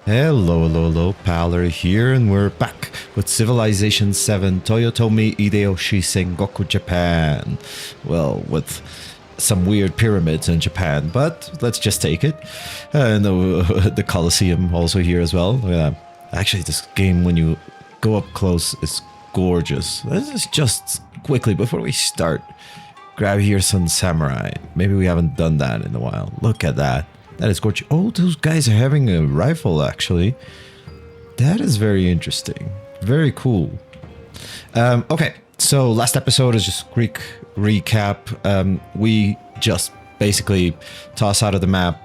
Hello, Paler here, and we're back with Civilization VII, Toyotomi Hideyoshi, Sengoku, Japan. Well, with some weird pyramids in Japan, but let's just take it. And the Colosseum also here as well. Actually, this game, when you go up close, is gorgeous. Let's just quickly, before we start, grab here some samurai. Maybe we haven't done that in a while. Look at that. That is gorgeous. Oh, those guys are having a rifle, actually. That is very interesting. Very cool. Okay, so last episode is just quick recap. We just basically toss out of the map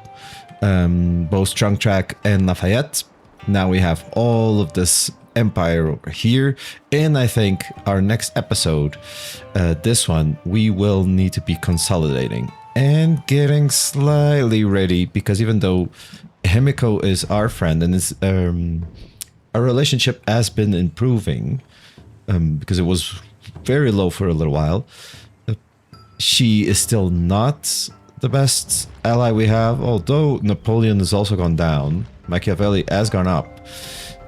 both Trunk Track and Lafayette. Now we have all of this empire over here, and I think our next episode, this one, we will need to be consolidating and getting slightly ready, because even though Himiko is our friend and is our relationship has been improving, because it was very low for a little while, she is still not the best ally we have. Although Napoleon has also gone down, Machiavelli has gone up.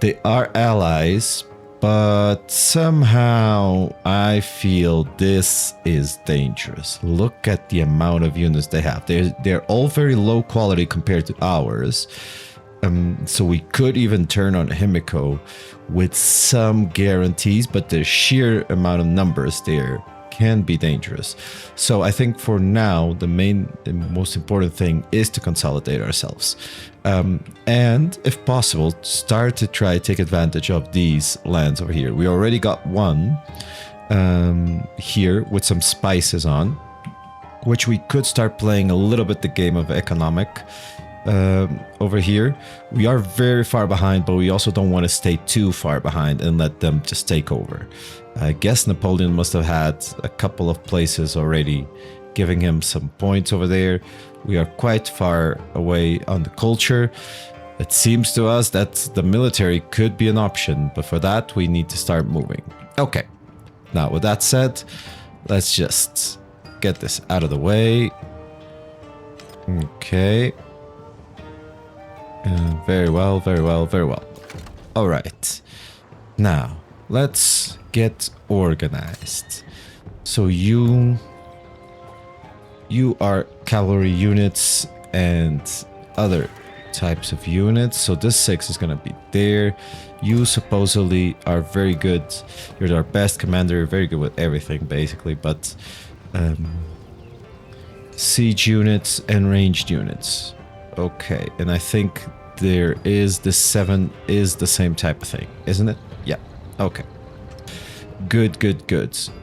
They are allies, but somehow I feel this is dangerous. Look at the amount of units they have. They're all very low quality compared to ours. So we could even turn on Himiko with some guarantees, but the sheer amount of numbers there can be dangerous. So I think for now, the most important thing is to consolidate ourselves. And if possible, start to try take advantage of these lands over here. We already got one here with some spices on, which we could start playing a little bit the game of economic over here. We are very far behind, but we also don't want to stay too far behind and let them just take over. I guess Napoleon must have had a couple of places already giving him some points over there. We are quite far away on the culture. It seems to us that the military could be an option, but for that we need to start moving. Okay, now with that said, let's just get this out of the way. Okay. Very well, very well, very well. All right, now let's get organized. So you are cavalry units and other types of units. So this 6 is going to be there. You supposedly are very good. You're our best commander. You're very good with everything, basically. But siege units and ranged units. Okay, and I think there is the 7 is the same type of thing, isn't it? Yeah, okay. Good.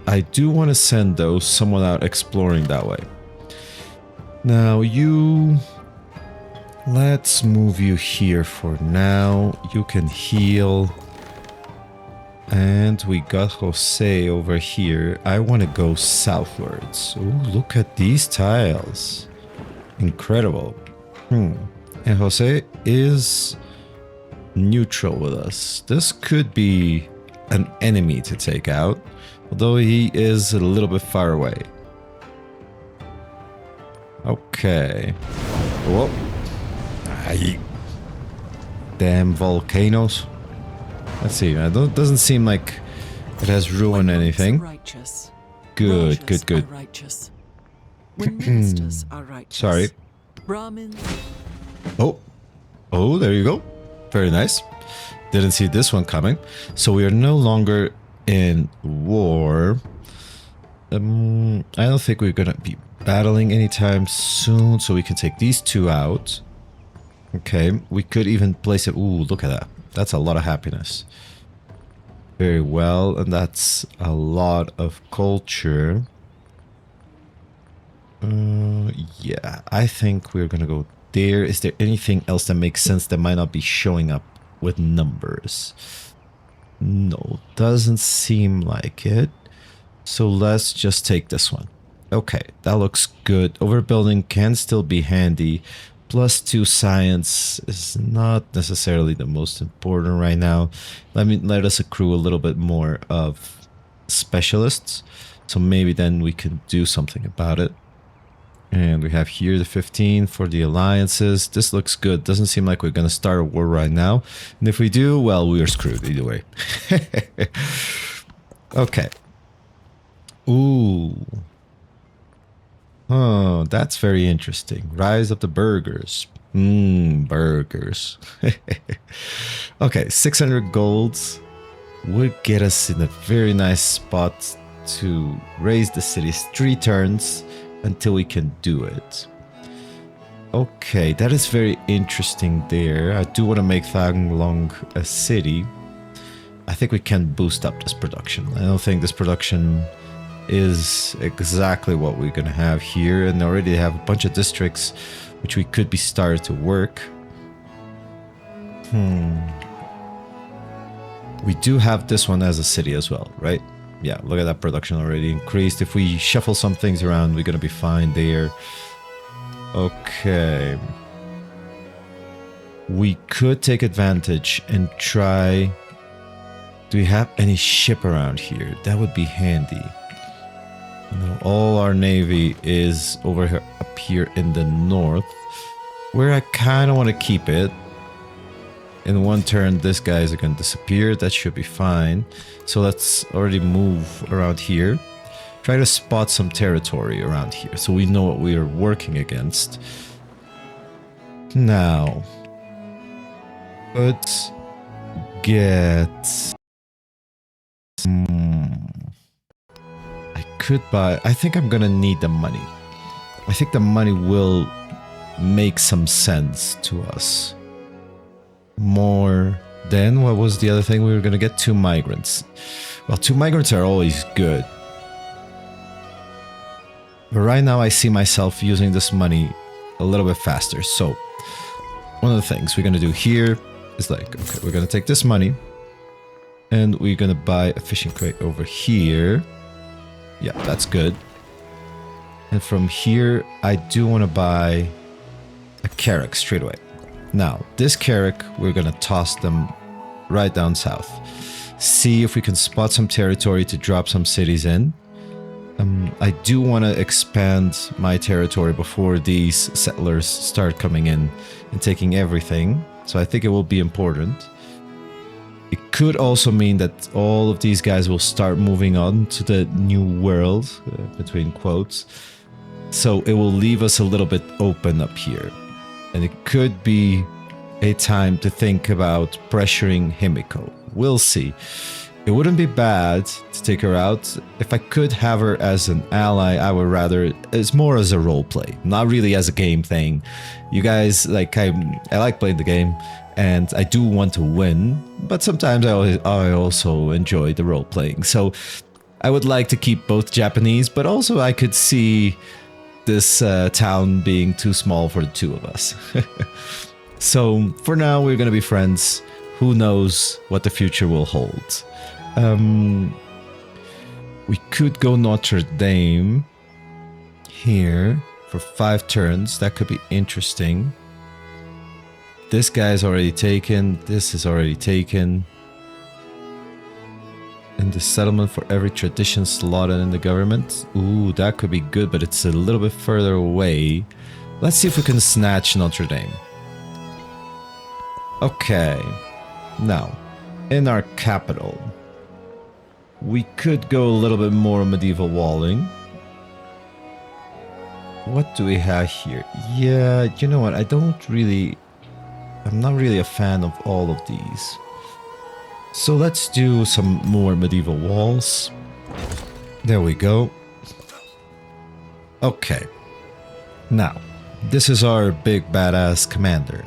I do want to send those someone out exploring that way. Now let's move you here for now. You can heal. And we got Jose over here. I want to go southwards. Oh, look at these tiles. Incredible. And Jose is neutral with us. This could be an enemy to take out, although he is a little bit far away. Okay. Whoa. Damn volcanoes. Let's see. It doesn't seem like it has ruined anything. Good. When ministers are righteous. Sorry. Brahmins. Oh, there you go. Very nice. Didn't see this one coming. So we are no longer in war. I don't think we're gonna be battling anytime soon, so we can take these 2 out. Okay, we could even place it. Ooh, look at that. That's a lot of happiness. Very well, and that's a lot of culture. Yeah, I think we're gonna go there. Is there anything else that makes sense that might not be showing up with numbers? No, doesn't seem like it. So let's just take this one. Okay, that looks good. Overbuilding can still be handy. +2 science is not necessarily the most important right now. Let us accrue a little bit more of specialists. So maybe then we can do something about it. And we have here the 15 for the alliances. This looks good. Doesn't seem like we're going to start a war right now. And if we do, well, we are screwed either way. Okay. Ooh. Oh, that's very interesting. Rise of the burgers. Burgers. Okay, 600 golds would get us in a very nice spot to raise the cities 3 turns until we can do it. Okay, that is very interesting there. I do want to make Thanglong a city. I think we can boost up this production. I don't think this production is exactly what we're going to have here, and already have a bunch of districts which we could be started to work. We do have this one as a city as well, right? Yeah, look at that production already increased. If we shuffle some things around, we're going to be fine there. Okay. We could take advantage and try... Do we have any ship around here? That would be handy. No, all our navy is over here, up here in the north, where I kind of want to keep it. In one turn, this guy is going to disappear. That should be fine. So let's already move around here. Try to spot some territory around here so we know what we are working against. Now, let's get... I could buy... I think I'm going to need the money. I think the money will make some sense to us. More than... What was the other thing? We were going to get 2 migrants. Well, 2 migrants are always good. But right now I see myself using this money a little bit faster. So, one of the things we're going to do here is like, okay, we're going to take this money and we're going to buy a fishing crate over here. Yeah, that's good. And from here, I do want to buy a carrack straight away. Now, this carrack, we're going to toss them right down south. See if we can spot some territory to drop some cities in. I do want to expand my territory before these settlers start coming in and taking everything. So I think it will be important. It could also mean that all of these guys will start moving on to the new world, between quotes. So it will leave us a little bit open up here. And it could be a time to think about pressuring Himiko. We'll see. It wouldn't be bad to take her out. If I could have her as an ally, I would rather... It's more as a roleplay, not really as a game thing. You guys, like, I like playing the game, and I do want to win, but sometimes I also enjoy the role-playing. So I would like to keep both Japanese, but also I could see this town being too small for the 2 of us. So for now, we're going to be friends. Who knows what the future will hold. We could go Notre Dame here for 5 turns. That could be interesting. This guy's already taken. This is already taken. And the settlement for every tradition slotted in the government. Ooh, that could be good, but it's a little bit further away. Let's see if we can snatch Notre Dame. Okay. Now, in our capital, we could go a little bit more medieval walling. What do we have here? Yeah, you know what? I'm not really a fan of all of these. So let's do some more medieval walls. There we go. Okay. Now, this is our big badass commander.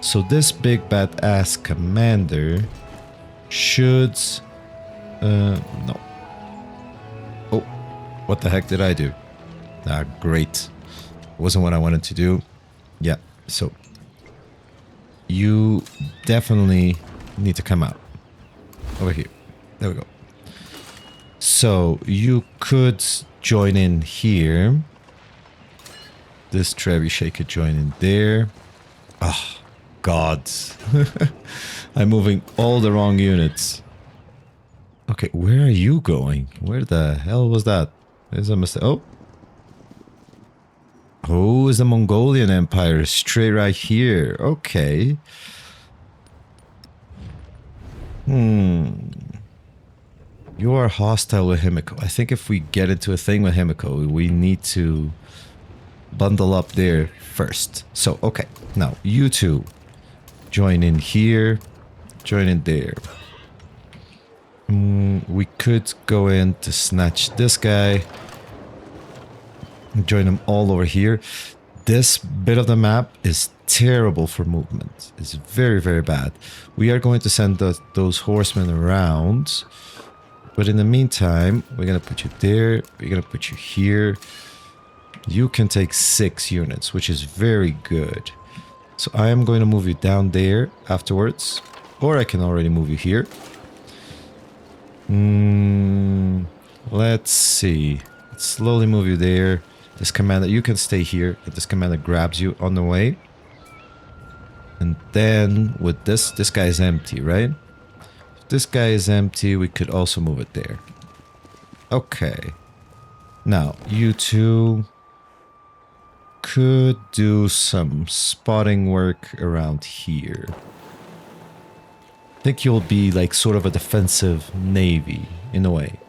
So this big badass commander should... no. Oh, what the heck did I do? Ah, great. Wasn't what I wanted to do. Yeah, so... You definitely need to come out. Over here. There we go. So, you could join in here. This trebuchet could join in there. Ah, God. I'm moving all the wrong units. Okay, where are you going? Where the hell was that? There's a mistake. Oh. Oh, is the Mongolian Empire straight right here? Okay. You are hostile with Himiko. I think if we get into a thing with Himiko, we need to bundle up there first. So, okay. Now, you two. Join in here. Join in there. We could go in to snatch this guy. Join them all over here. This bit of the map is terrible for movement. It's very, very bad. We are going to send those horsemen around. But in the meantime, we're going to put you there. We're going to put you here. You can take 6 units, which is very good. So I am going to move you down there afterwards. Or I can already move you here. Let's see. Let's slowly move you there. This commander, you can stay here. This commander grabs you on the way. And then with this guy is empty, right? If this guy is empty, we could also move it there. Okay. Now, you two could do some spotting work around here. I think you'll be like sort of a defensive navy in a way.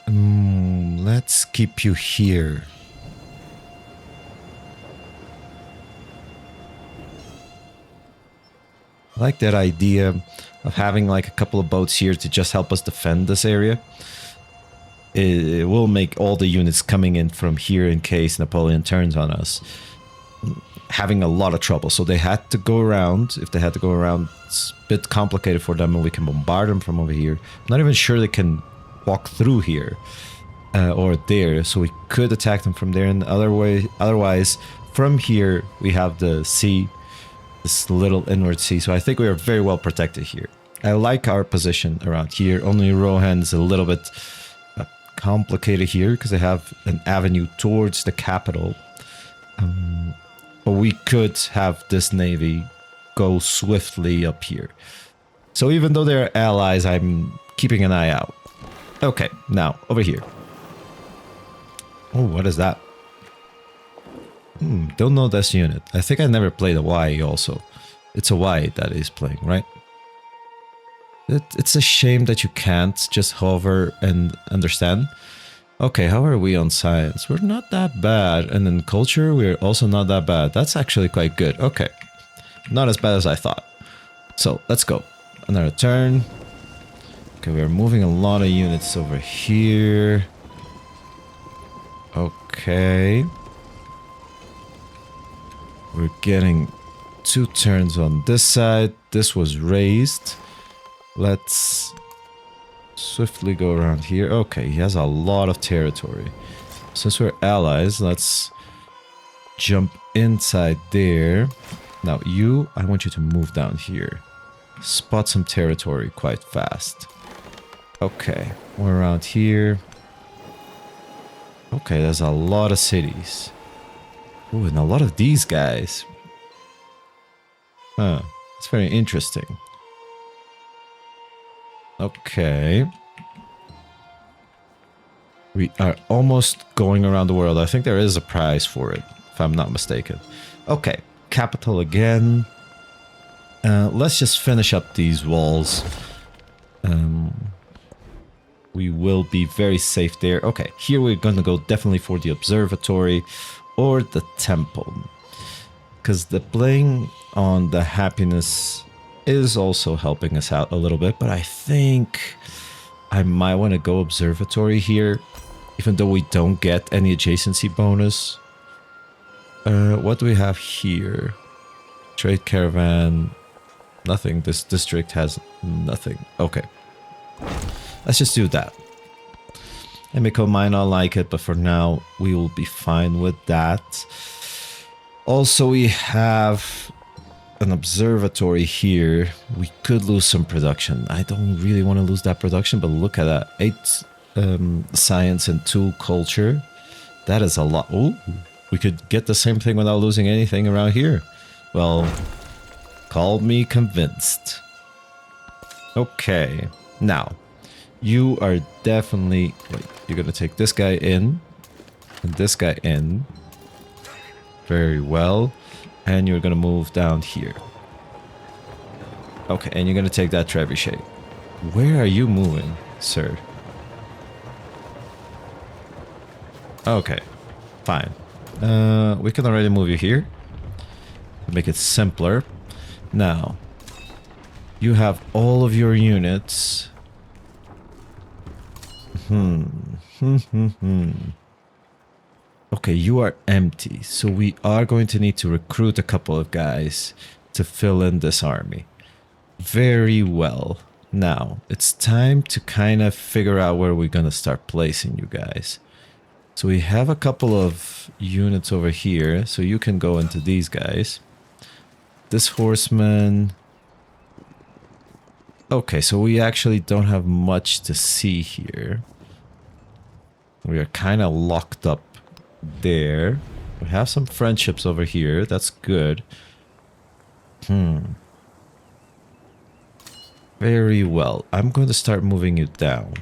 Let's keep you here. I like that idea of having like a couple of boats here to just help us defend this area. It will make all the units coming in from here in case Napoleon turns on us having a lot of trouble. So they had to go around. If they had to go around, it's a bit complicated for them, and we can bombard them from over here. I'm not even sure they can walk through here or there, so we could attack them from there. And otherwise, from here we have the sea, this little inward sea. So I think we are very well protected here. I like our position around here. Only Rohan is a little bit complicated here because they have an avenue towards the capital. But we could have this navy go swiftly up here. So even though they're allies, I'm keeping an eye out. Okay, now over here. Oh, what is that? Don't know this unit. I think I never played a Y also. It's a Y that is playing, right? It's a shame that you can't just hover and understand. Okay, how are we on science? We're not that bad. And in culture, we're also not that bad. That's actually quite good. Okay. Not as bad as I thought. So, let's go. Another turn. Okay, we're moving a lot of units over here. Okay. We're getting 2 turns on this side. This was raised. Let's swiftly go around here. Okay, he has a lot of territory. Since we're allies, let's jump inside there. Now you, I want you to move down here. Spot some territory quite fast. Okay, we're around here. Okay, there's a lot of cities. Ooh, and a lot of these guys. Huh, it's very interesting. Okay. We are almost going around the world. I think there is a prize for it, if I'm not mistaken. Okay, capital again. Let's just finish up these walls. We will be very safe there. Okay, here we're gonna go definitely for the observatory or the temple. Because the playing on the happiness is also helping us out a little bit, but I think I might want to go observatory here, even though we don't get any adjacency bonus. What do we have here? Trade caravan, nothing. This district has nothing. Okay, let's just do that. Emiko might not like it, but for now we will be fine with that. Also, we have an observatory here. We could lose some production. I don't really want to lose that production, but look at that. 8 science and 2 culture. That is a lot. Oh, we could get the same thing without losing anything around here. Well, call me convinced. Okay, now you are definitely... Wait, you're gonna take this guy in. And this guy in. Very well. And you're gonna move down here. Okay, and you're gonna take that trebuchet. Where are you moving, sir? Okay, fine. We can already move you here. Make it simpler. Now, you have all of your units. Okay, you are empty, so we are going to need to recruit a couple of guys to fill in this army. Very well. Now, it's time to kind of figure out where we're going to start placing you guys. So we have a couple of units over here, so you can go into these guys. This horseman... Okay, so we actually don't have much to see here. We are kind of locked up there. We have some friendships over here. That's good. Very well. I'm going to start moving you down.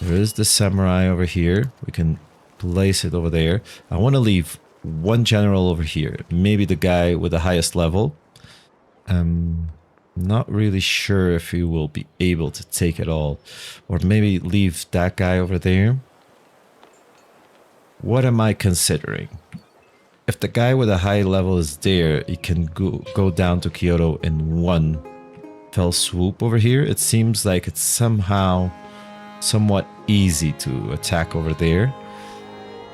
There is the samurai over here. We can place it over there. I want to leave one general over here. Maybe the guy with the highest level. Not really sure if he will be able to take it all. Or maybe leave that guy over there. What am I considering? If the guy with a high level is there, he can go down to Kyoto in one fell swoop over here. It seems like it's somehow somewhat easy to attack over there.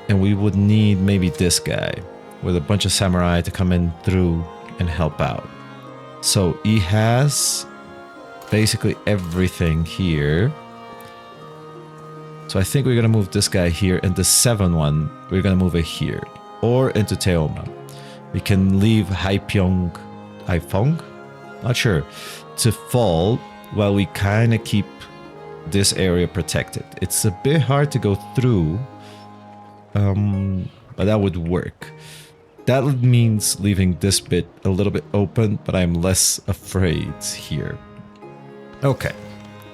And we would need maybe this guy with a bunch of samurai to come in through and help out. So he has basically everything here. So I think we're going to move this guy here, and the 7 one, we're going to move it here. Or into Teoma. We can leave Haifeng, not sure, to fall while we kind of keep this area protected. It's a bit hard to go through, but that would work. That means leaving this bit a little bit open, but I'm less afraid here. Okay,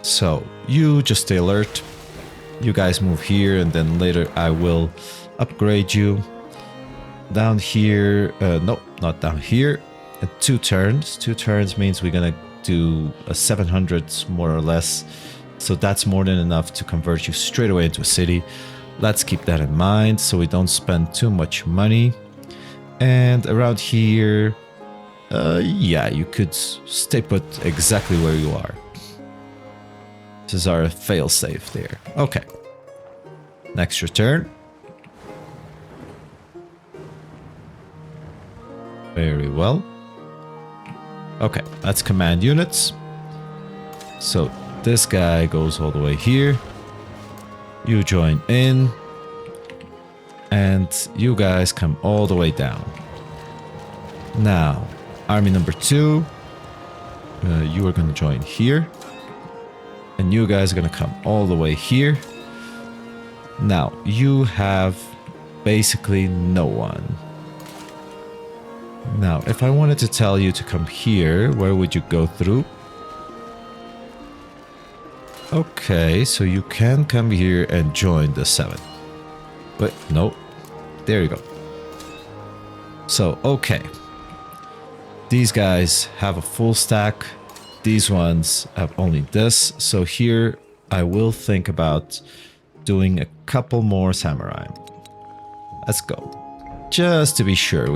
so you just stay alert. You guys move here, and then later I will upgrade you. Down here, nope, not down here. 2 turns. 2 turns means we're gonna do a 700 more or less. So that's more than enough to convert you straight away into a city. Let's keep that in mind so we don't spend too much money. And around here, yeah, you could stay put exactly where you are. This is our failsafe there. Okay. Next return. Very well. Okay, that's command units. So this guy goes all the way here. You join in. And you guys come all the way down. Now, army number 2. You are going to join here. And you guys are going to come all the way here. Now, you have basically no one. Now, if I wanted to tell you to come here, where would you go through? Okay, so you can come here and join the 7. But no, there you go. So, okay. These guys have a full stack. These ones have only this. So here I will think about doing a couple more samurai. Let's go. Just to be sure,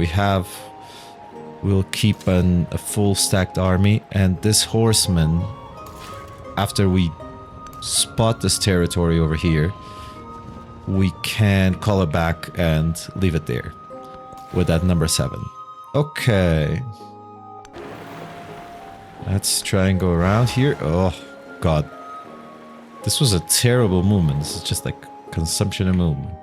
we'll keep a full stacked army, and this horseman, after we spot this territory over here, we can call it back and leave it there with that number 7. Okay. Let's try and go around here. Oh, God. This was a terrible movement. This is just like consumption of movement.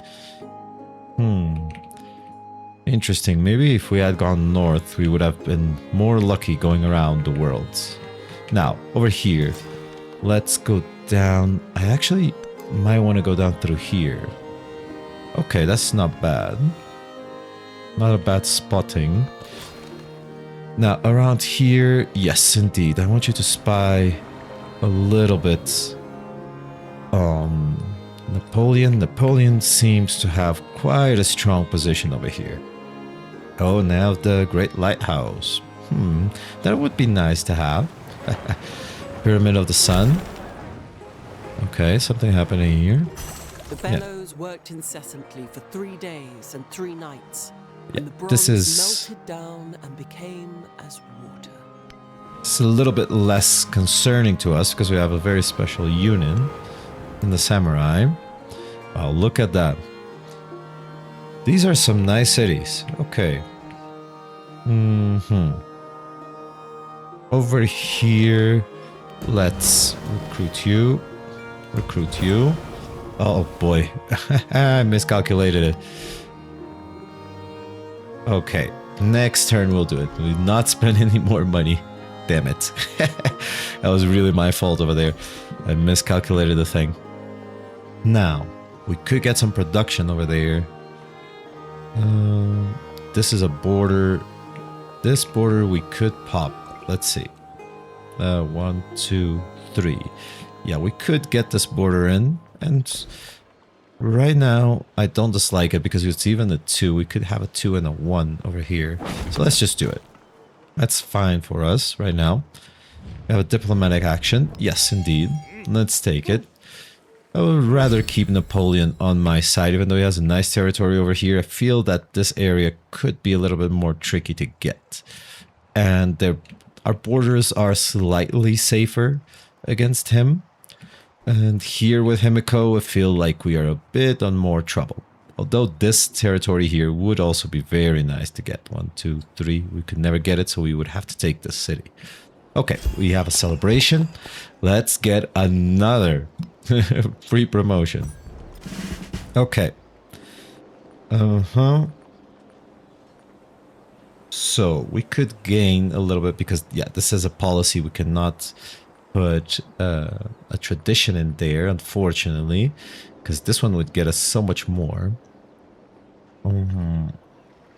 Interesting. Maybe if we had gone north, we would have been more lucky going around the world. Now, over here, let's go down. I actually might want to go down through here. Okay, that's not bad. Not a bad spotting. Now, around here, yes, indeed. I want you to spy a little bit Napoleon seems to have quite a strong position over here. Oh, now the Great Lighthouse. That would be nice to have. Pyramid of the Sun. Okay, something happening here. The bellows worked incessantly for 3 days and 3 nights. And the this bronze is... melted down and became as water. It's a little bit less concerning to us because we have a very special unit in the samurai. Wow, look at that. These are some nice cities. Okay. Over here, let's recruit you. Recruit you. Oh boy, I miscalculated it. Okay, next turn we'll do it. We'll not spend any more money. Damn it. That was really my fault over there. I miscalculated the thing. Now, we could get some production over there. This is a border. This border we could pop. Let's see. 1, 2, 3. Yeah, we could get this border in. And right now, I don't dislike it because it's even a 2. We could have a 2 and a 1 over here. So let's just do it. That's fine for us right now. We have a diplomatic action. Yes, indeed. Let's take it. I would rather keep Napoleon on my side, even though he has a nice territory over here. I feel that this area could be a little bit more tricky to get. And our borders are slightly safer against him. And here with Himiko, I feel like we are a bit on more trouble. Although this territory here would also be very nice to get. 1, 2, 3. We could never get it, so we would have to take this city. Okay, we have a celebration. Let's get another free promotion. Okay. So we could gain a little bit because, yeah, this is a policy. We cannot put a tradition in there, unfortunately, because this one would get us so much more.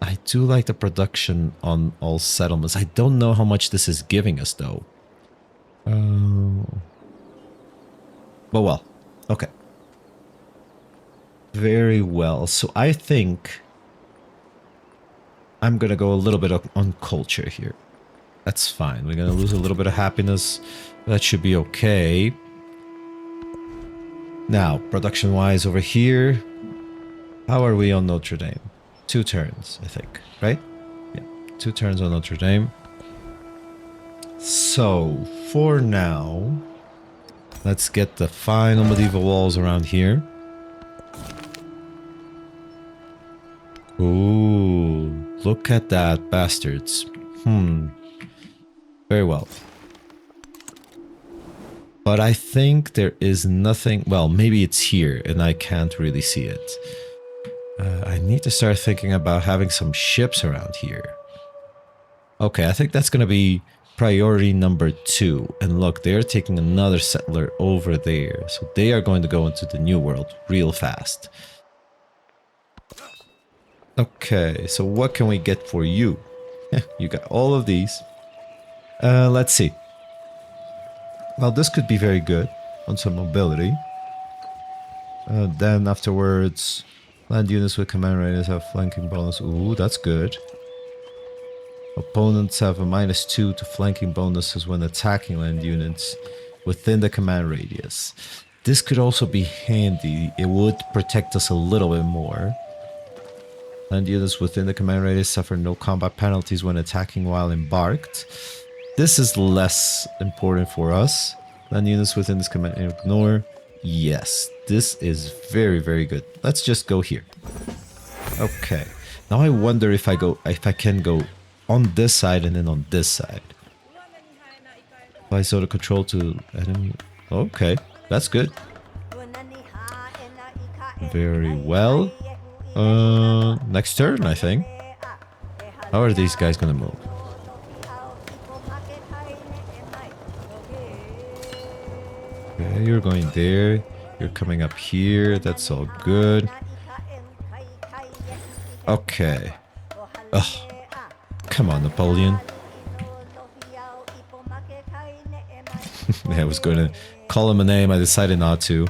I do like the production on all settlements. I don't know how much this is giving us, though. But well, okay. Very well. So I think I'm gonna go a little bit on culture here. That's fine. We're gonna lose a little bit of happiness. That should be okay. Now, production-wise over here, how are we on Notre Dame? 2 turns, I think, right? Yeah, 2 turns on Notre Dame. So, for now, let's get the final medieval walls around here. Ooh, look at that, bastards. Very well. But I think there is nothing... Well, maybe it's here and I can't really see it. I need to start thinking about having some ships around here. Okay, I think that's going to be priority number 2. And look, they're taking another settler over there. So they are going to go into the New World real fast. Okay, so what can we get for you? You got all of these. Let's see. Well, this could be very good on some mobility. Then afterwards, land units with command radius have flanking bonus. Ooh, that's good. Opponents have a -2 to flanking bonuses when attacking land units within the command radius. This could also be handy. It would protect us a little bit more. Land units within the command radius suffer no combat penalties when attacking while embarked. This is less important for us. Land units within this command ignore. Yes, this is very, very good. Let's just go here. Okay. Now I wonder if I can go on this side and then on this side. Apply sort of control to enemy. Okay, that's good. Very well. Next turn, I think. How are these guys gonna move? Okay, you're going there. You're coming up here. That's all good. Okay. Ugh. Come on, Napoleon. I was going to call him a name. I decided not to.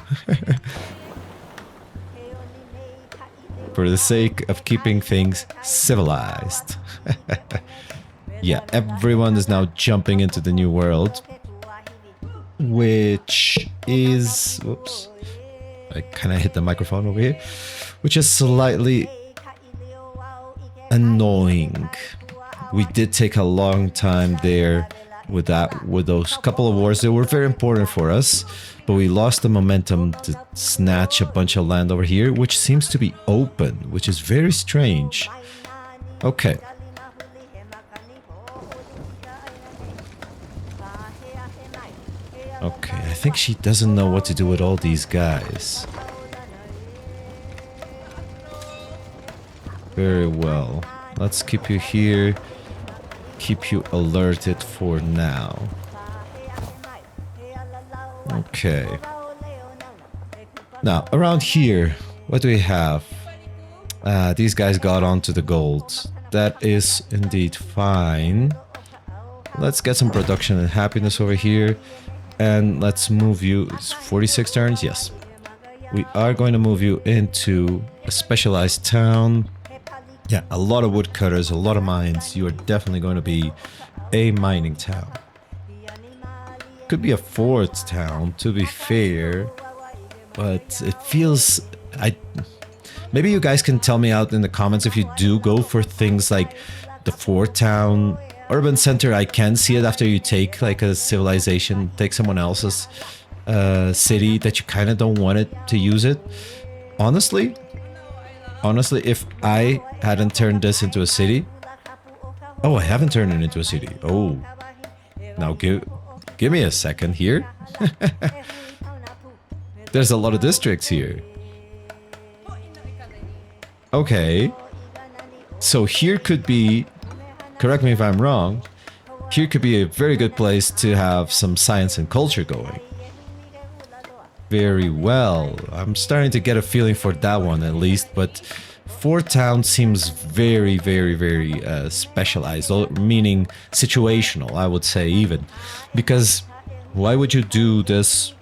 for the sake of keeping things civilized. Yeah, everyone is now jumping into the new world, which is... Whoops. I kind of hit the microphone over here, which is slightly annoying. We did take a long time there with those couple of wars that were very important for us, but we lost the momentum to snatch a bunch of land over here, which seems to be open, which is very strange. Okay. Okay, I think she doesn't know what to do with all these guys. Very well. Let's keep you here. Keep you alerted for now. Okay. Now, around here, what do we have? These guys got onto the gold. That is indeed fine. Let's get some production and happiness over here. And let's move you... 46 turns? Yes. We are going to move you into a specialized town. Yeah, a lot of woodcutters, a lot of mines. You are definitely going to be a mining town. Could be a fourth town, to be fair. But it feels... Maybe you guys can tell me out in the comments if you do go for things like the fourth town... Urban center, I can see it after you take like a civilization, take someone else's city that you kind of don't want it to use it. Honestly, if I hadn't turned this into a city... Oh, I haven't turned it into a city. Oh. Now give me a second here. There's a lot of districts here. Okay. So here could be... Correct me if I'm wrong. Here could be a very good place to have some science and culture going. Very well. I'm starting to get a feeling for that one at least, but Fort Town seems very, very, very specialized, meaning situational, I would say even. Because why would you do this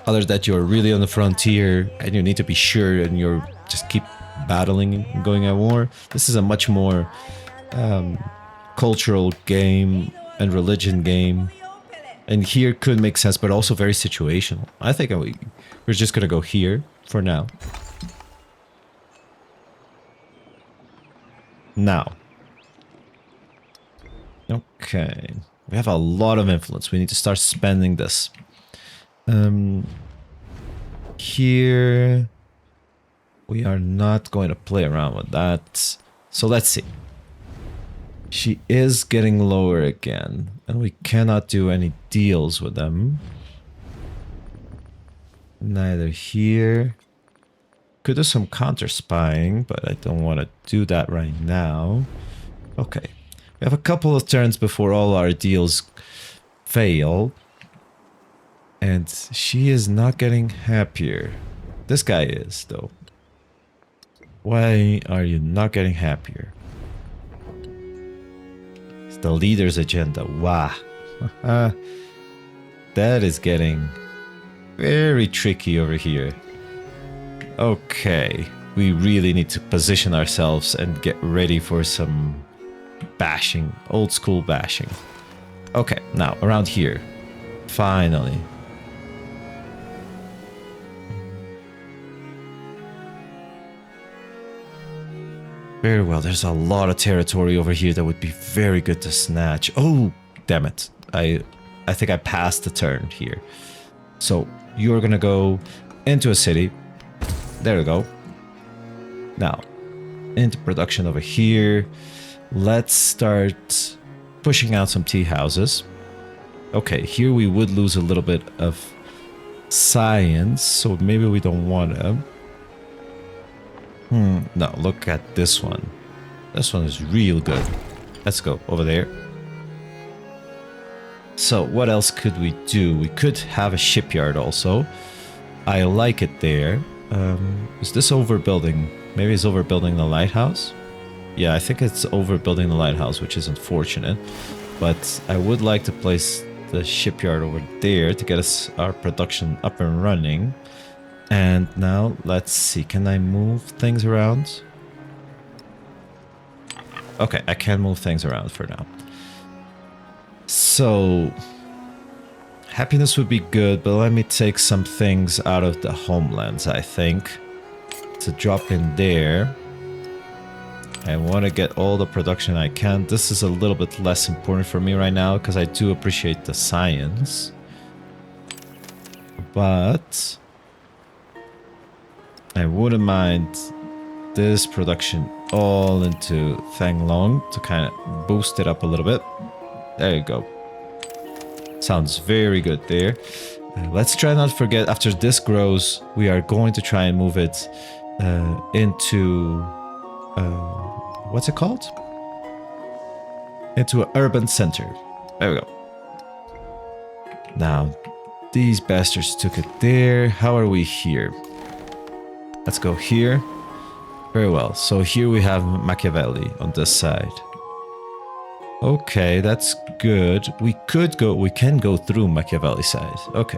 other that you're really on the frontier and you need to be sure and you're just keep battling and going at war? This is a much more... cultural game and religion game, and here could make sense, but also very situational. I think we're just gonna go here for now. Now, okay, we have a lot of influence. We need to start spending this. Here we are not going to play around with that, so let's see. She is getting lower again, and we cannot do any deals with them. Neither here. Could do some counter spying, but I don't want to do that right now. Okay. We have a couple of turns before all our deals fail. And she is not getting happier. This guy is, though. Why are you not getting happier? The leader's agenda. Wow. That is getting very tricky over here. Okay. We really need to position ourselves and get ready for some bashing. Old school bashing. Okay. Now, around here. Finally. Very well, there's a lot of territory over here that would be very good to snatch. Oh, damn it. I think I passed the turn here. So, you're gonna go into a city. There we go. Now, into production over here. Let's start pushing out some tea houses. Okay, here we would lose a little bit of science, so maybe we don't want to. No, look at this one. This one is real good. Let's go over there. So, what else could we do? We could have a shipyard also. I like it there. Is this overbuilding? Maybe it's overbuilding the lighthouse? Yeah, I think it's overbuilding the lighthouse, which is unfortunate. But I would like to place the shipyard over there to get us our production up and running. And now, let's see, can I move things around? Okay, I can move things around for now. So, happiness would be good, but let me take some things out of the homelands, I think, to drop in there. I want to get all the production I can. This is a little bit less important for me right now, because I do appreciate the science. But I wouldn't mind this production all into Fanglong to kind of boost it up a little bit. There you go. Sounds very good there. Let's try not to forget, after this grows, we are going to try and move it into... what's it called? Into an urban center. There we go. Now, these bastards took it there. How are we here? Let's go here. Very well. So here we have Machiavelli on this side. Okay, that's good. We can go through Machiavelli's side. Okay.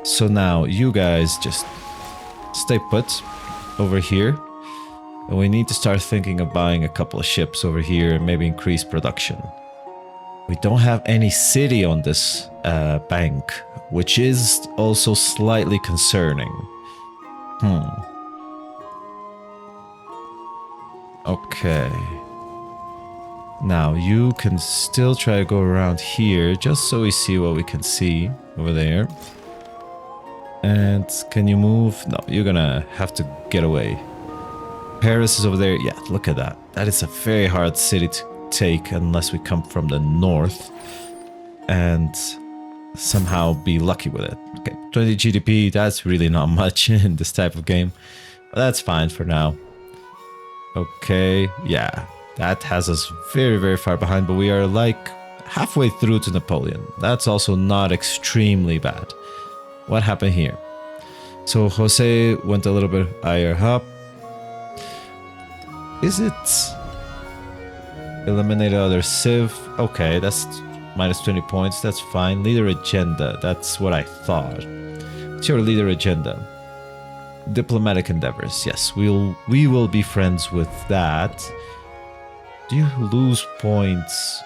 So now you guys just stay put over here. And we need to start thinking of buying a couple of ships over here and maybe increase production. We don't have any city on this bank, which is also slightly concerning. Okay. Now, you can still try to go around here, just so we see what we can see over there. And can you move? No, you're gonna have to get away. Paris is over there. Yeah, look at that. That is a very hard city to take unless we come from the north and somehow be lucky with it. Okay, 20 GDP, that's really not much in this type of game. But that's fine for now. Okay, yeah, that has us very, very far behind, but we are like halfway through to Napoleon. That's also not extremely bad. What happened here? So Jose went a little bit higher up. Is it eliminate other Civ? Okay, that's minus 20 points. That's fine. Leader agenda. That's what I thought. What's your leader agenda? Diplomatic endeavors. Yes, we will be friends with that. Do you lose points?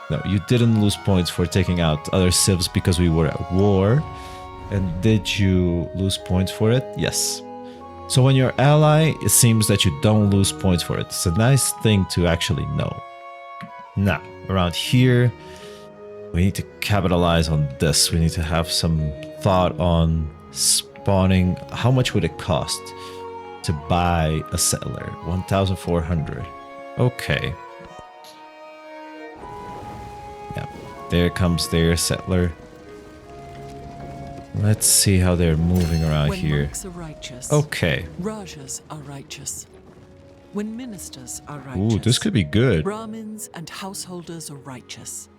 No, you didn't lose points for taking out other civs because we were at war. And did you lose points for it? Yes. So when you're ally, it seems that you don't lose points for it. It's a nice thing to actually know. Now, around here, we need to capitalize on this. We need to have some thought on spawning. How much would it cost to buy a settler? 1,400. Okay. Yeah, there comes their settler. Let's see how they're moving around when here. Monks are righteous, Okay. Rajas are righteous. When ministers are righteous, Ooh, this could be good. Brahmins and householders are righteous.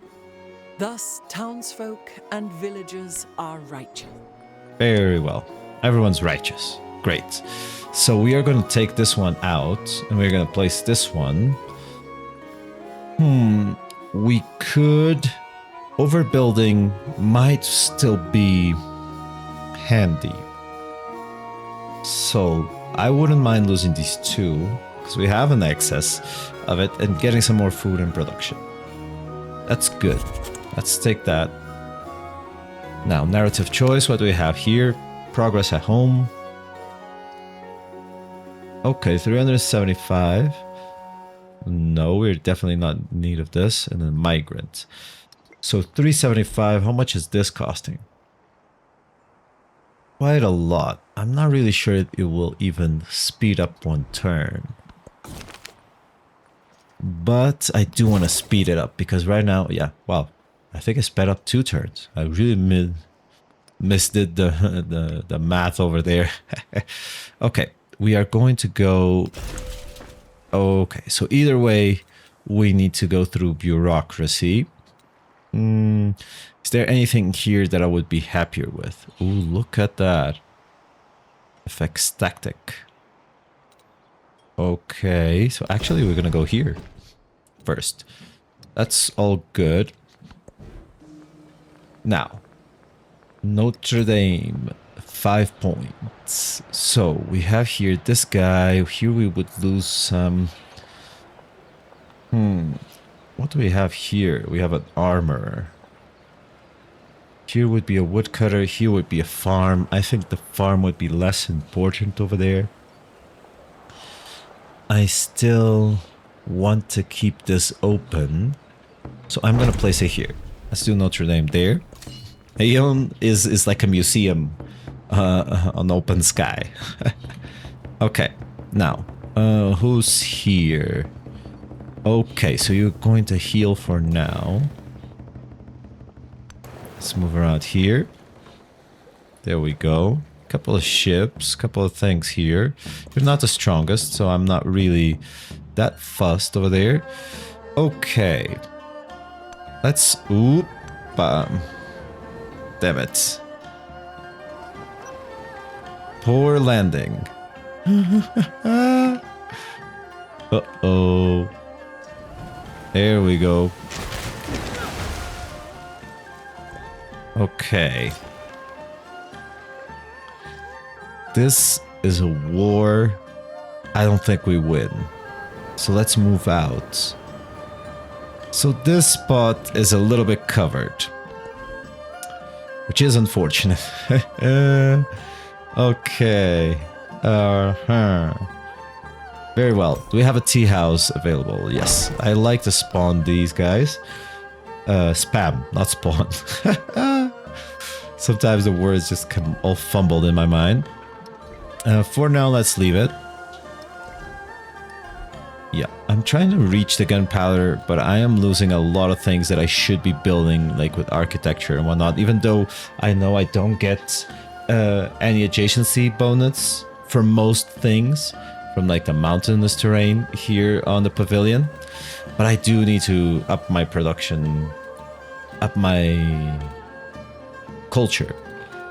Thus, townsfolk and villagers are righteous. Very well. Everyone's righteous. Great. So we are going to take this one out, and we're going to place this one. We could... Overbuilding might still be handy. So I wouldn't mind losing these two, because we have an excess of it, and getting some more food in production. That's good. Let's take that. Now, narrative choice. What do we have here? Progress at home. Okay, 375. No, we're definitely not in need of this. And then migrant. So 375, how much is this costing? Quite a lot. I'm not really sure it will even speed up one turn. But I do want to speed it up because right now, yeah, wow. I think I sped up 2 turns. I really misdid the math over there. Okay, we are going to go... Okay, so either way, we need to go through bureaucracy. Is there anything here that I would be happier with? Ooh, look at that. Effects tactic. Okay, so actually we're gonna go here first. That's all good. Now, Notre Dame, 5 points. So we have here this guy. Here we would lose some. What do we have here? We have an armorer. Here would be a woodcutter. Here would be a farm. I think the farm would be less important over there. I still want to keep this open. So I'm going to place it here. Let's do Notre Dame there. Heian is like a museum on open sky. Okay, now, who's here? Okay, so you're going to heal for now. Let's move around here. There we go. Couple of ships, couple of things here. You're not the strongest, so I'm not really that fussed over there. Okay. Let's... Oop. Damn it. Poor landing. Uh-oh. There we go. Okay. This is a war I don't think we win. So let's move out. So this spot is a little bit covered, which is unfortunate. Okay. Very well. Do we have a tea house available? Yes. I like to spawn these guys. Spam, not spawn. Sometimes the words just come all fumbled in my mind. For now, let's leave it. Yeah, I'm trying to reach the gunpowder, but I am losing a lot of things that I should be building, like with architecture and whatnot, even though I know I don't get any adjacency bonus for most things from like the mountainous terrain here on the pavilion. But I do need to up my production, up my culture.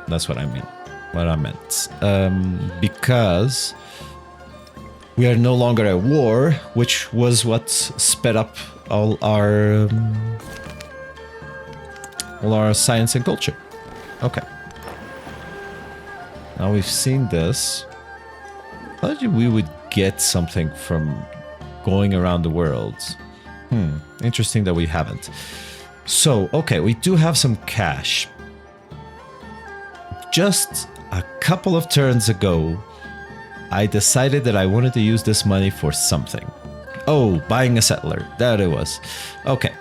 That's what I mean. What I meant. Because we are no longer at war, which was what sped up all our science and culture. Okay. Now we've seen this. I thought we would get something from going around the world. Interesting that we haven't. So, okay, we do have some cash. Just a couple of turns ago, I decided that I wanted to use this money for something. Oh, buying a settler. That it was. Okay.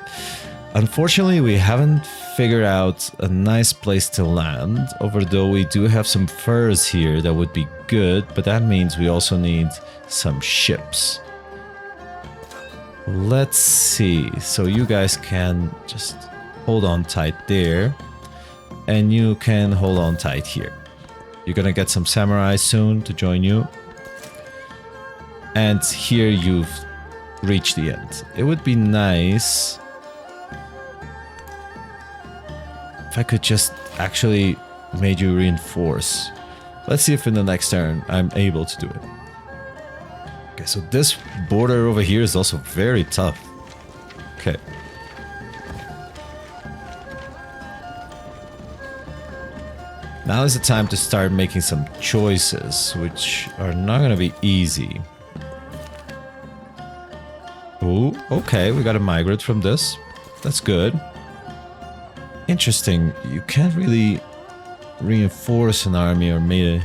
Unfortunately, we haven't figured out a nice place to land, although we do have some furs here that would be good, but that means we also need some ships. Let's see. So you guys can just hold on tight there, and you can hold on tight here. You're gonna get some samurai soon to join you. And here you've reached the end. It would be nice if I could just actually made you reinforce. Let's see if in the next turn I'm able to do it. Okay, so this border over here is also very tough. Okay. Now is the time to start making some choices, which are not going to be easy. Oh, okay, we got a migrant from this. That's good. Interesting. You can't really reinforce an army or made a...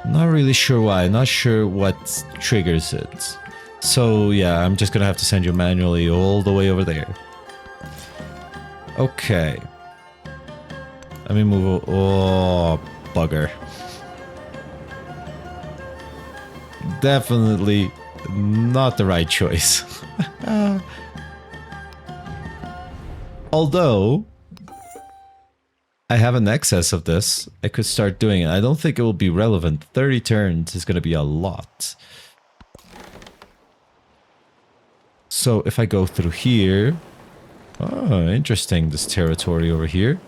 Not really sure why. Not sure what triggers it. So yeah, I'm just gonna have to send you manually all the way over there. Okay. Let me move... Oh, bugger. Definitely not the right choice. Although I have an excess of this, I could start doing it. I don't think it will be relevant. 30 turns is going to be a lot. So if I go through here... Oh, interesting, this territory over here.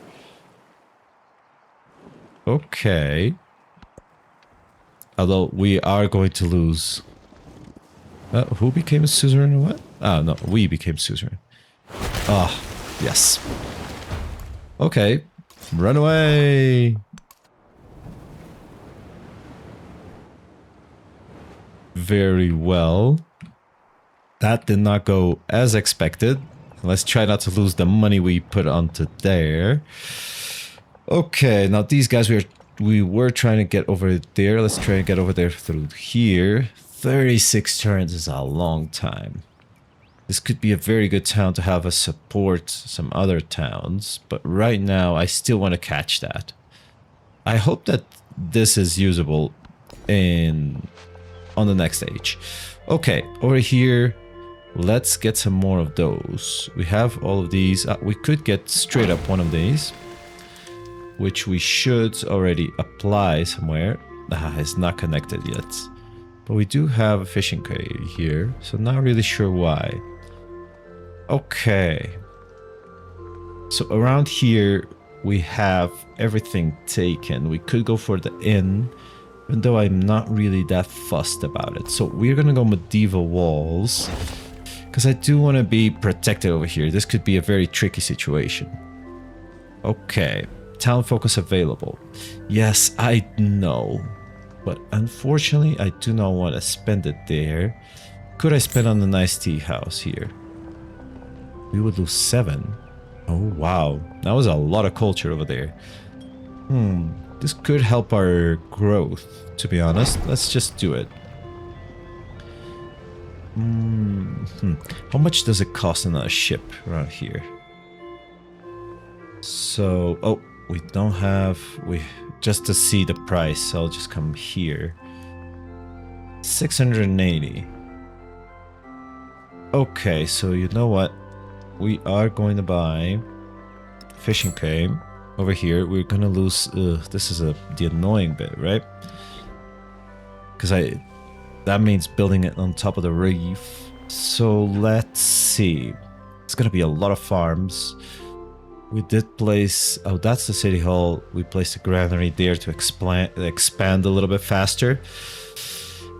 Okay. Although we are going to lose... who became a suzerain or what? Oh, no, we became suzerain. Ah, yes. Okay. Run away! Very well. That did not go as expected. Let's try not to lose the money we put onto there. Okay, now these guys we were trying to get over there. Let's try and get over there through here. 36 turns is a long time. This could be a very good town to have us support some other towns, but right now I still want to catch that. I hope that this is usable on the next stage. Okay, over here, let's get some more of those. We have all of these. We could get straight up one of these, which we should already apply somewhere. It's not connected yet. But we do have a fishing quay here, so not really sure why. Okay. So around here, we have everything taken. We could go for the inn, even though I'm not really that fussed about it. So we're gonna go medieval walls, because I do want to be protected over here. This could be a very tricky situation. Okay. Town focus available. Yes, I know. But unfortunately, I do not want to spend it there. Could I spend on the nice tea house here? We would lose 7. Oh, wow. That was a lot of culture over there. This could help our growth, to be honest. Let's just do it. How much does it cost on a ship around here? So, oh, we don't have... Just to see the price, I'll just come here. 680. Okay, so you know what? We are going to buy fishing quay over here. We're gonna lose. This is the annoying bit, right? Because that means building it on top of the reef. So let's see. It's gonna be a lot of farms. We did place... Oh, that's the city hall. We placed a granary there to expand a little bit faster.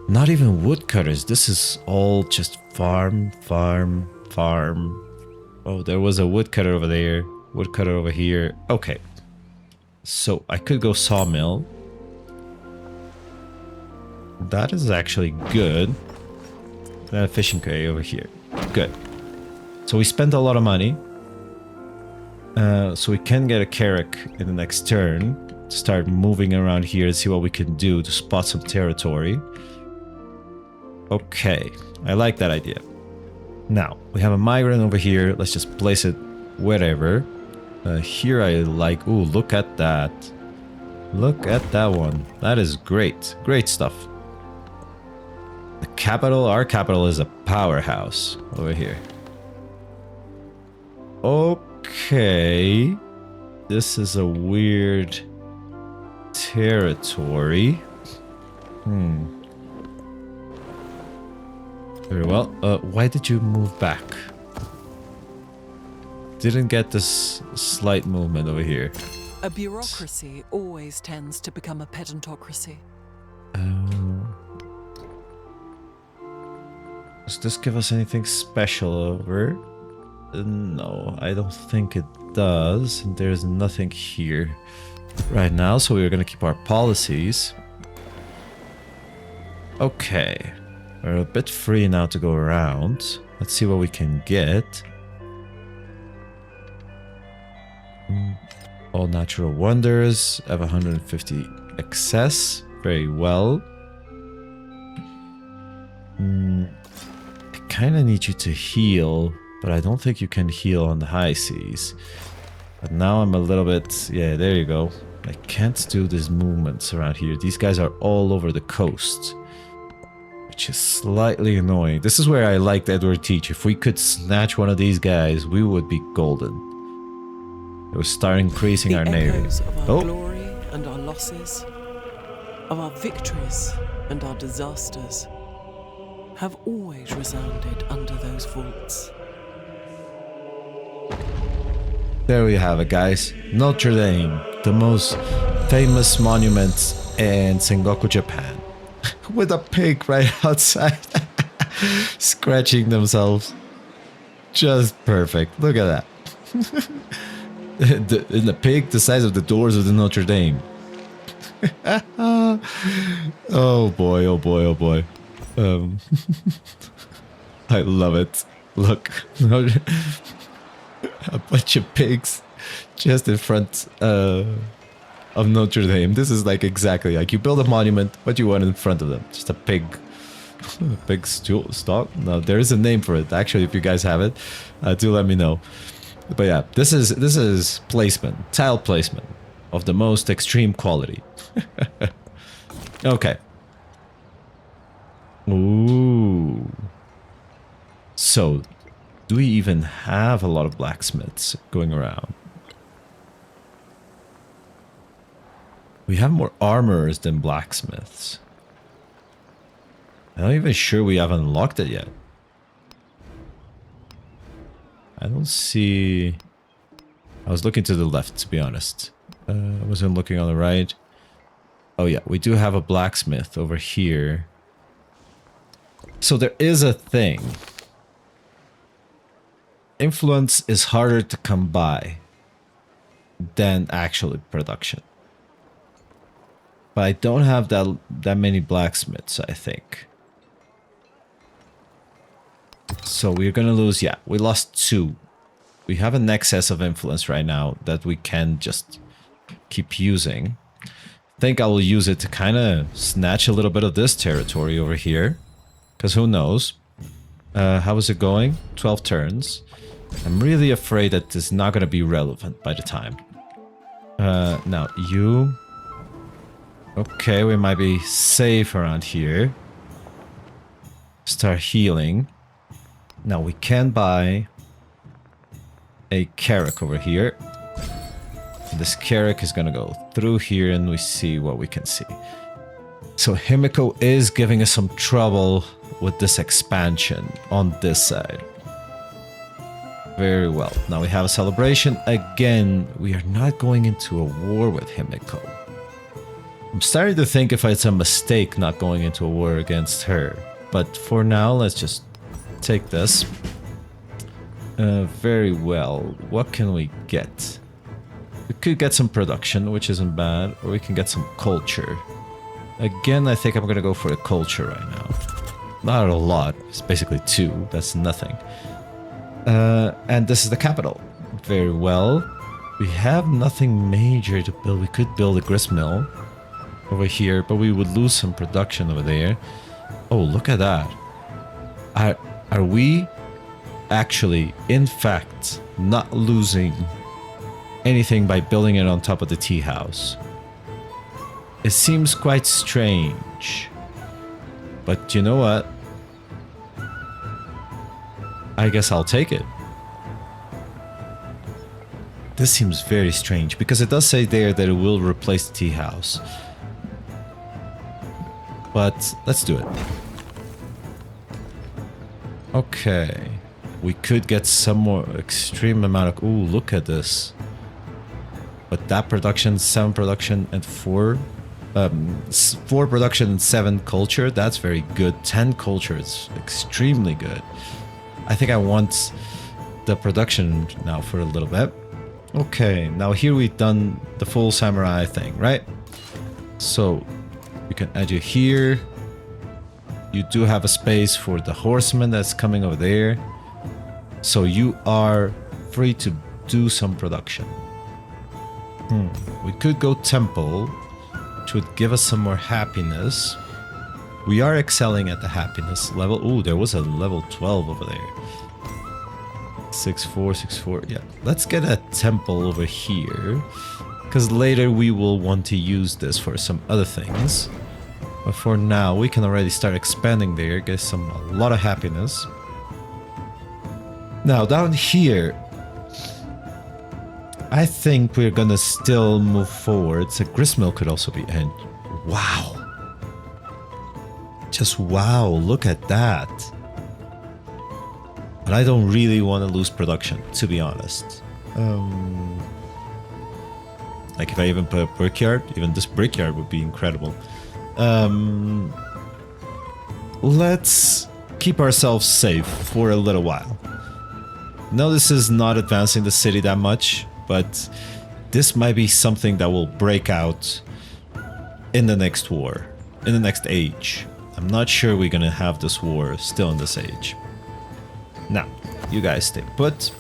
Not even woodcutters. This is all just farm. Oh, there was a woodcutter over there. Woodcutter over here. Okay. So I could go sawmill. That is actually good. And a fishing quay over here. Good. So we spent a lot of money. So we can get a carrack in the next turn. Start moving around here and see what we can do to spot some territory. Okay, I like that idea. Now, we have a migrant over here. Let's just place it wherever. Here I like... Ooh, look at that. Look at that one. That is great. Great stuff. The capital, our capital is a powerhouse over here. Okay. This is a weird territory. Very well. Why did you move back? Didn't get this slight movement over here. A bureaucracy always tends to become a pedantocracy. Does this give us anything special over? No, I don't think it does. And there's nothing here right now, so we're gonna keep our policies. Okay. We're a bit free now to go around. Let's see what we can get. All natural wonders. I have 150 excess. Very well. I kind of need you to heal, but I don't think you can heal on the high seas. But now I'm a little bit... Yeah, there you go. I can't do these movements around here. These guys are all over the coast, which is slightly annoying. This is where I liked Edward Teach. If we could snatch one of these guys, we would be golden. It would start increasing our navy. The echoes of our glory and our losses, of our victories and our disasters, have always resounded under those vaults. There we have it, guys. Notre Dame, the most famous monument in Sengoku, Japan. With a pig right outside, scratching themselves. Just perfect. Look at that. The pig the size of the doors of the Notre Dame. Oh boy, oh boy, oh boy. I love it. Look, a bunch of pigs just in front of Notre Dame. This is like exactly like you build a monument, what you want in front of them? Just a pig. A pig stock? No, there is a name for it. Actually, if you guys have it, do let me know. But yeah, this is placement, tile placement of the most extreme quality. Okay. Ooh. So, do we even have a lot of blacksmiths going around? We have more armorers than blacksmiths. I'm not even sure we haven't unlocked it yet. I don't see... I was looking to the left, to be honest. I wasn't looking on the right. Oh yeah, we do have a blacksmith over here. So there is a thing. Influence is harder to come by than actual production. But I don't have that many blacksmiths, I think. So we're gonna lose, yeah, we lost 2. We have an excess of influence right now that we can just keep using. I think I will use it to kind of snatch a little bit of this territory over here. Because who knows? How is it going? 12 turns. I'm really afraid that this is not going to be relevant by the time. Now, you... Okay, we might be safe around here. Start healing. Now, we can buy a Carrack over here. This Carrack is going to go through here and we see what we can see. So Himiko is giving us some trouble with this expansion on this side. Very well. Now we have a celebration. Again, we are not going into a war with Himiko. I'm starting to think if it's a mistake not going into a war against her. But for now, let's just take this. Very well. What can we get? We could get some production, which isn't bad. Or we can get some culture. Again, I think I'm going to go for the culture right now. Not a lot. It's basically 2. That's nothing. And this is the capital. Very well. We have nothing major to build. We could build a gristmill over here, but we would lose some production over there. Oh, look at that. Are we actually, in fact, not losing anything by building it on top of the tea house? It seems quite strange. But you know what? I guess I'll take it. This seems very strange because it does say there that it will replace the tea house. But let's do it. Okay. We could get some more extreme amount of... Ooh, look at this. But that production, 7 production, and 4 production and 7 culture, that's very good. 10 culture is extremely good. I think I want the production now for a little bit. Okay, now here we've done the full samurai thing, right? So we can add you here. You do have a space for the horseman that's coming over there. So you are free to do some production. We could go temple, which would give us some more happiness. We are excelling at the happiness level. Ooh, there was a level 12 over there. 6-4, 6-4. Yeah, let's get a temple over here. Because later we will want to use this for some other things. But for now, we can already start expanding there. Get a lot of happiness. Now, down here, I think we're gonna still move forward. So gristmill could also be in. Wow. Just wow, look at that. But I don't really want to lose production, to be honest. Like if I even put a brickyard, even this brickyard would be incredible. Let's keep ourselves safe for a little while. No, this is not advancing the city that much, but this might be something that will break out in the next war, in the next age. I'm not sure we're gonna have this war still in this age. Now, you guys stay put.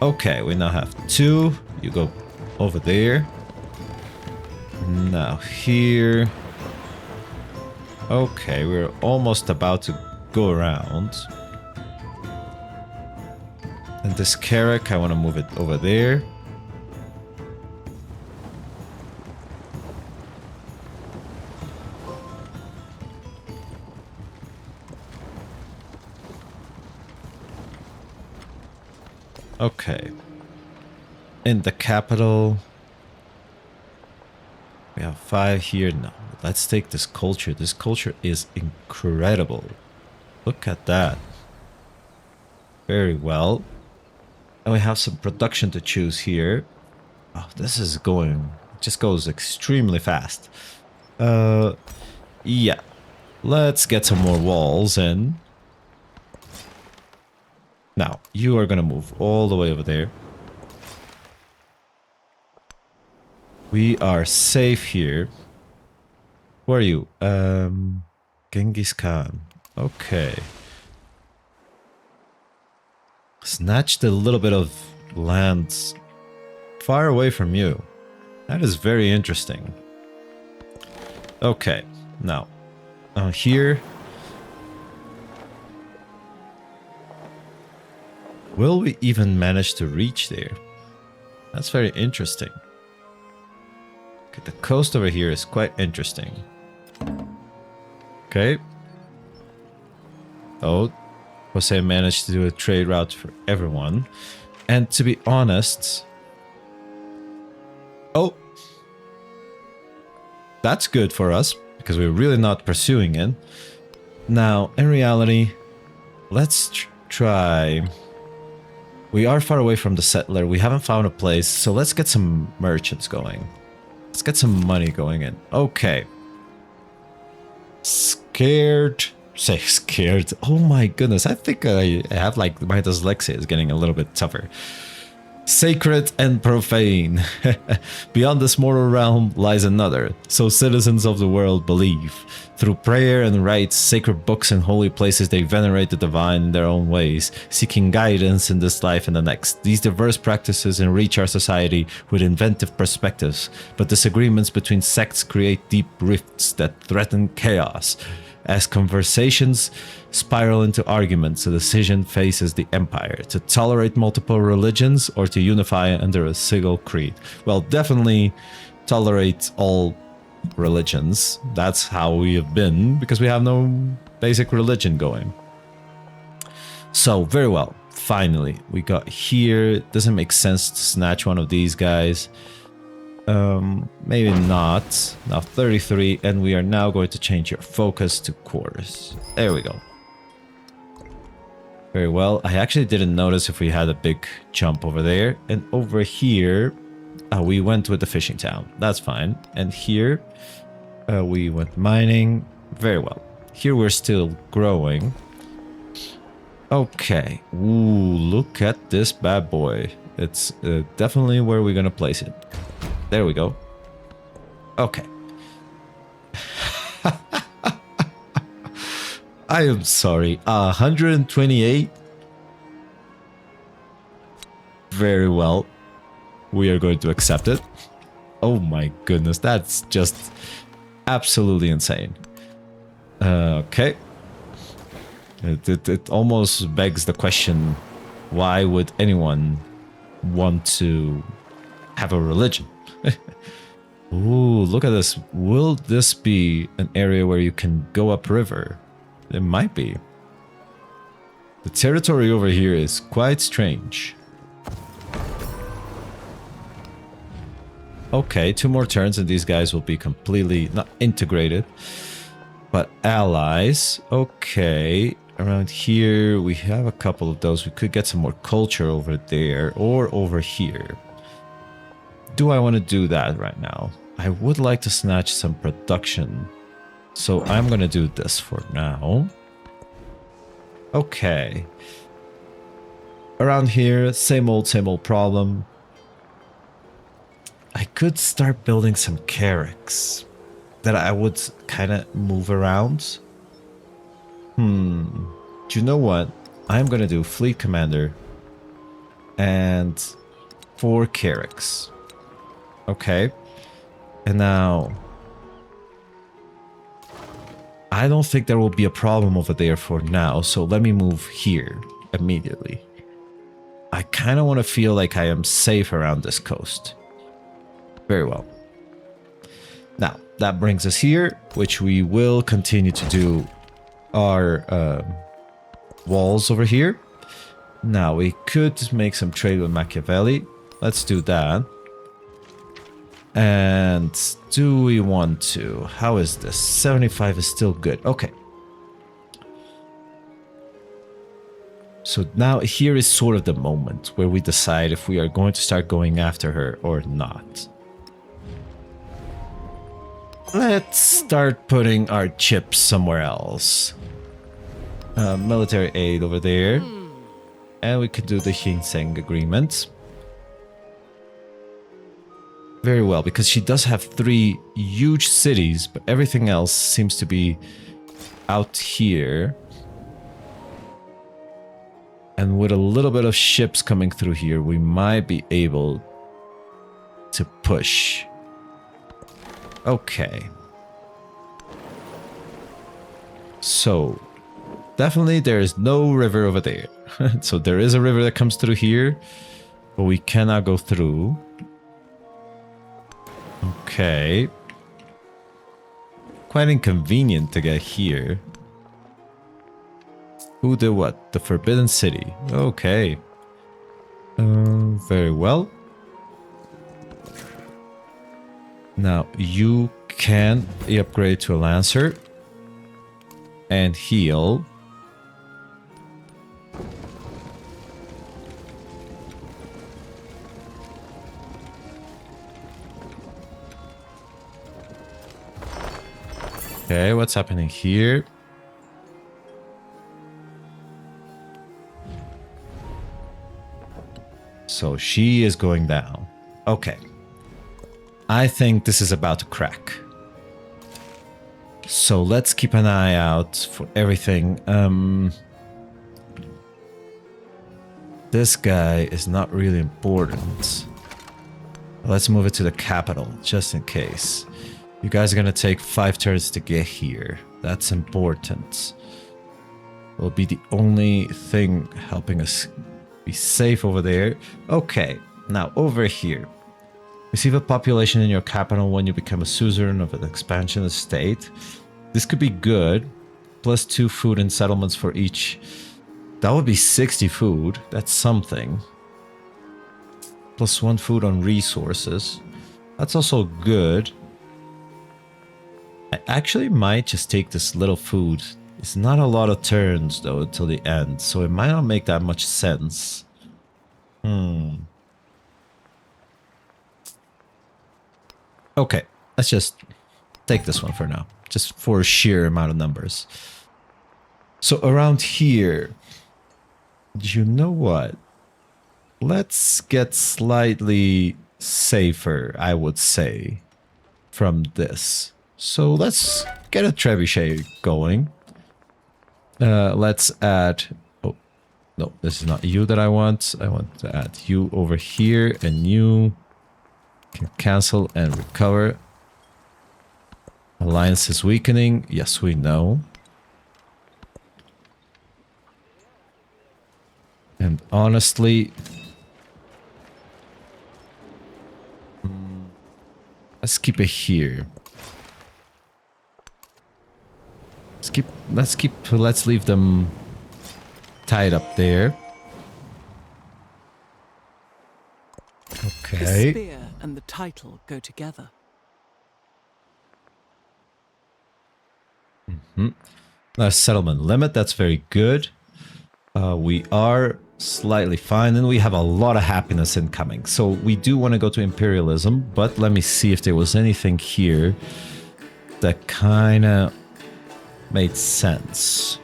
Okay, we now have 2. You go over there. Now here. Okay, we're almost about to go around. And this Carrack, I want to move it over there. Okay. In the capital, we have 5 here. No, let's take this culture. This culture is incredible. Look at that. Very well. And we have some production to choose here. Oh, this is going, just goes extremely fast. Yeah. Let's get some more walls in. Now, you are gonna move all the way over there. We are safe here. Who are you? Genghis Khan. Okay. Snatched a little bit of land far away from you. That is very interesting. Okay, now here. Will we even manage to reach there? That's very interesting. Okay, the coast over here is quite interesting. Okay. Oh, Jose managed to do a trade route for everyone. And to be honest... Oh! That's good for us, because we're really not pursuing it. Now, in reality, let's try... We are far away from the settler. We haven't found a place, so let's get some merchants going. Let's get some money going in. Okay. Scared... Say scared. Oh my goodness. I think I have like my dyslexia is getting a little bit tougher. Sacred and profane. Beyond this mortal realm lies another. So citizens of the world believe. Through prayer and rites, sacred books and holy places, they venerate the divine in their own ways, seeking guidance in this life and the next. These diverse practices enrich our society with inventive perspectives, but disagreements between sects create deep rifts that threaten chaos. As conversations spiral into arguments, a decision faces the empire: to tolerate multiple religions or to unify under a single creed. Well, definitely tolerate all religions. That's how we have been, because we have no basic religion going. So, very well. Finally, we got here. It doesn't make sense to snatch one of these guys. Maybe not. Now 33, and we are now going to change your focus to quarters. There we go. Very well. I actually didn't notice if we had a big jump over there. And over here, we went with the fishing town. That's fine. And here, we went mining. Very well. Here we're still growing. Okay. Ooh, look at this bad boy. It's definitely where we're gonna place it. There we go. Okay. I am sorry. 128. Very well. We are going to accept it. Oh my goodness. That's just absolutely insane. Okay. It almost begs the question, why would anyone want to have a religion? Ooh, look at this. Will this be an area where you can go upriver? It might be. The territory over here is quite strange. Okay, 2 more turns and these guys will be completely, not integrated, but allies. Okay, around here we have a couple of those. We could get some more culture over there or over here. Do I want to do that right now? I would like to snatch some production. So I'm going to do this for now. Okay. Around here, same old problem. I could start building some carracks that I would kind of move around. Do you know what? I'm gonna do Fleet Commander and 4 Carracks. Okay. And now, I don't think there will be a problem over there for now, so let me move here immediately. I kind of want to feel like I am safe around this coast. Very well. Now, that brings us here, which we will continue to do our walls over here. Now, we could make some trade with Machiavelli. Let's do that. And do we want to? How is this? 75 is still good. Okay. So now here is sort of the moment where we decide if we are going to start going after her or not. Let's start putting our chips somewhere else. Military aid over there. And we could do the Ginseng agreement. Very well, because she does have 3 huge cities, but everything else seems to be out here. And with a little bit of ships coming through here, we might be able to push. Okay. So, definitely there is no river over there. So there is a river that comes through here, but we cannot go through. Okay. Quite inconvenient to get here. Who did what? The Forbidden City. Okay. Very well. Now, you can upgrade to a Lancer and heal. Okay, what's happening here? So she is going down. Okay. I think this is about to crack. So let's keep an eye out for everything. This guy is not really important. Let's move it to the capital, just in case. You guys are gonna take 5 turns to get here. That's important. It'll be the only thing helping us be safe over there. Okay, now over here. Receive a population in your capital when you become a suzerain of an expansion state. This could be good. +2 food and settlements for each. That would be 60 food. That's something. +1 food on resources. That's also good. I actually might just take this little food. It's not a lot of turns though until the end, so it might not make that much sense. Okay, let's just take this one for now, just for sheer amount of numbers. So around here, you know what? Let's get slightly safer, I would say, from this. So let's get a trebuchet going. Let's add... Oh, no, this is not you that I want. I want to add you over here, and you can cancel and recover. Alliance is weakening. Yes, we know. And honestly... let's keep it here. Let's leave them tied up there. Okay. The spear and the title go together. Now, settlement limit, that's very good. We are slightly fine, and we have a lot of happiness incoming. So we do want to go to imperialism, but let me see if there was anything here that kind of made sense.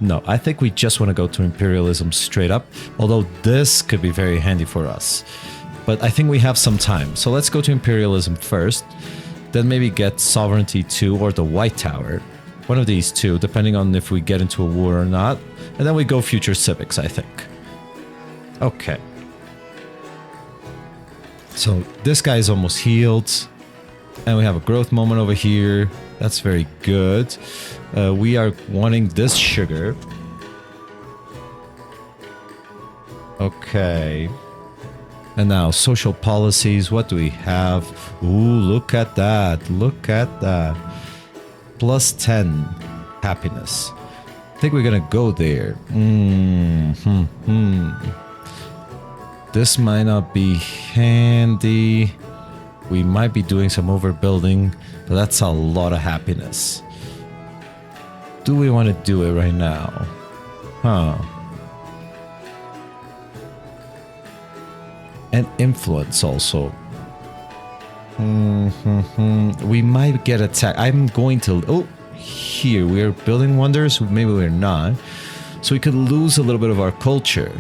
No, I think we just want to go to imperialism straight up, although this could be very handy for us. But I think we have some time, so let's go to imperialism first, then maybe get sovereignty 2 or the White Tower. One of these two, depending on if we get into a war or not. And then we go future civics, I think. Okay. So this guy is almost healed. And we have a growth moment over here. That's very good. We are wanting this sugar. Okay. And now social policies. What do we have? Ooh, look at that. Look at that. Plus 10 happiness. I think we're gonna go there. This might not be handy. We might be doing some overbuilding, but that's a lot of happiness. Do we want to do it right now? Huh. And influence also. We might get attacked. I'm going to... Oh, here. We are building wonders. Maybe we're not. So we could lose a little bit of our culture.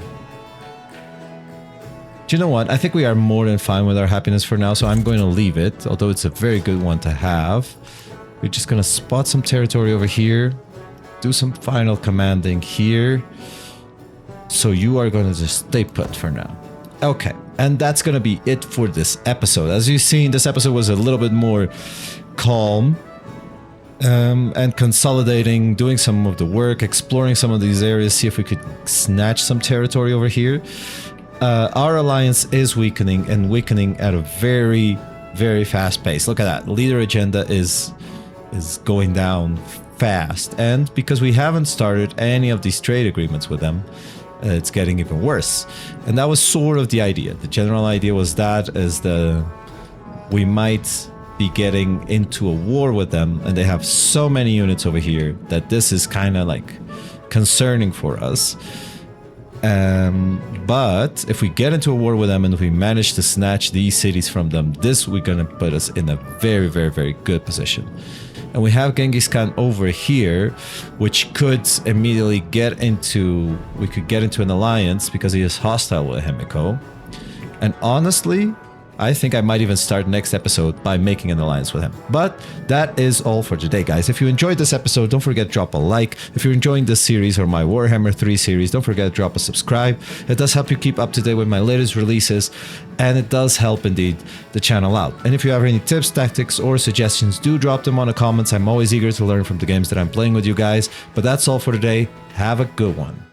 Do you know what? I think we are more than fine with our happiness for now, so I'm going to leave it, although it's a very good one to have. We're just going to spot some territory over here, do some final commanding here. So you are going to just stay put for now. Okay, and that's going to be it for this episode. As you've seen, this episode was a little bit more calm and consolidating, doing some of the work, exploring some of these areas, see if we could snatch some territory over here. Our alliance is weakening and weakening at a very, very fast pace. Look at that. Leader agenda is going down fast. And because we haven't started any of these trade agreements with them, it's getting even worse. And that was sort of the idea. The general idea was that we might be getting into a war with them, and they have so many units over here that this is kind of like concerning for us. But if we get into a war with them and if we manage to snatch these cities from them, we're gonna put us in a very, very, very good position. And we have Genghis Khan over here, which could immediately get into an alliance because he is hostile with Himiko. And honestly, I think I might even start next episode by making an alliance with him. But that is all for today, guys. If you enjoyed this episode, don't forget to drop a like. If you're enjoying this series or my Warhammer 3 series, don't forget to drop a subscribe. It does help you keep up to date with my latest releases, and it does help indeed the channel out. And if you have any tips, tactics, or suggestions, do drop them on the comments. I'm always eager to learn from the games that I'm playing with you guys. But that's all for today. Have a good one.